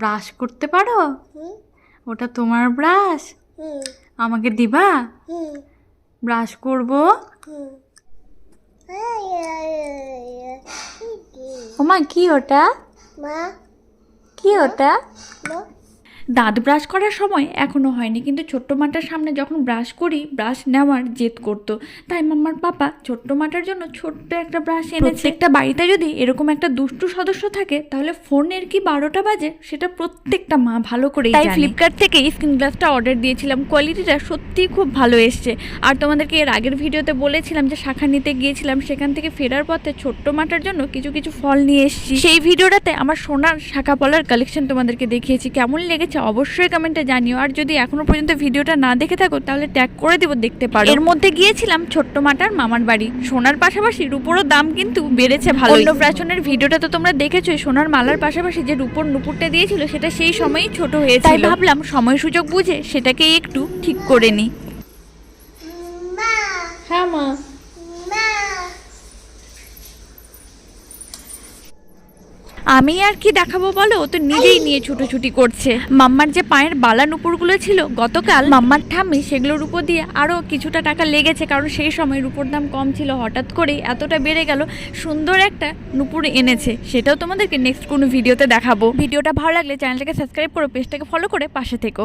Brush করতে পারো? ওটা তোমার ব্রাশ? আমাকে দিবা? ব্রাশ করব। ওমা কি ওটা? কি ওটা? দাঁত ব্রাশ করার সময় এখনও হয়নি, কিন্তু ছোট্ট মাটার সামনে যখন ব্রাশ করি ব্রাশ নেওয়ার জেদ করতো, তাই মাম্মার পাপা ছোট্ট মাটার জন্য ছোট্ট একটা ব্রাশ এনেছে। একটা বাড়িতে যদি এরকম একটা দুষ্টু সদস্য থাকে তাহলে ফোনের কি 12টা বাজে সেটা প্রত্যেকটা মা ভালো করে জানে। তাই ফ্লিপকার্ট থেকে স্ক্রিন গ্লাসটা অর্ডার দিয়েছিলাম, কোয়ালিটিটা সত্যিই খুব ভালো এসছে। আর তোমাদেরকে এর আগের ভিডিওতে বলেছিলাম যে শাখা নিতে গিয়েছিলাম, সেখান থেকে ফেরার পথে ছোট্ট মাটার জন্য কিছু কিছু ফল নিয়ে এসেছি। সেই ভিডিওটাতে আমার সোনার শাখা পলার কালেকশন তোমাদেরকে দেখিয়েছি। কেমন লেগেছে অবশ্যই কমেন্টে জানিও। আর যদি এখনো পর্যন্ত ভিডিওটা না দেখে থাকো তাহলে ট্যাগ করে দিব, দেখতে পারো। এর মধ্যে গিয়েছিলাম ছোট্ট মাটার মামার বাড়ি। সোনার পাশাপাশি রূপোরও দাম কিন্তু বেড়েছে ভালো। অন্নপ্রাশনের ভিডিওটা তো তোমরা দেখেছোই, সোনার মালার পাশাপাশি যে রূপোর নুপুরটা দিয়েছিল সেটা সেই সময়ই ছোট হয়েছিল, তাই ভাবলাম সময় সুযোগ বুঝে সেটাকে একটু ঠিক করে নিই। হ্যাঁ মা। আমি আর কি দেখাবো বলো, ও তো নিজেই নিয়ে ছুটোছুটি করছে। মাম্মার যে পায়ের বালা নুপুরগুলো ছিল গতকাল মাম্মার ঠাম্মি সেগুলোর উপর দিয়ে আরও কিছুটা টাকা লেগেছে, কারণ সেই সময় রূপোর দাম কম ছিল, হঠাৎ করেই এতটা বেড়ে গেল। সুন্দর একটা নুপুর এনেছে, সেটাও তোমাদেরকে নেক্সট কোনো ভিডিওতে দেখাবো। ভিডিওটা ভালো লাগলে চ্যানেলটাকে সাবস্ক্রাইব করো, পেজটাকে ফলো করে পাশে থেকো।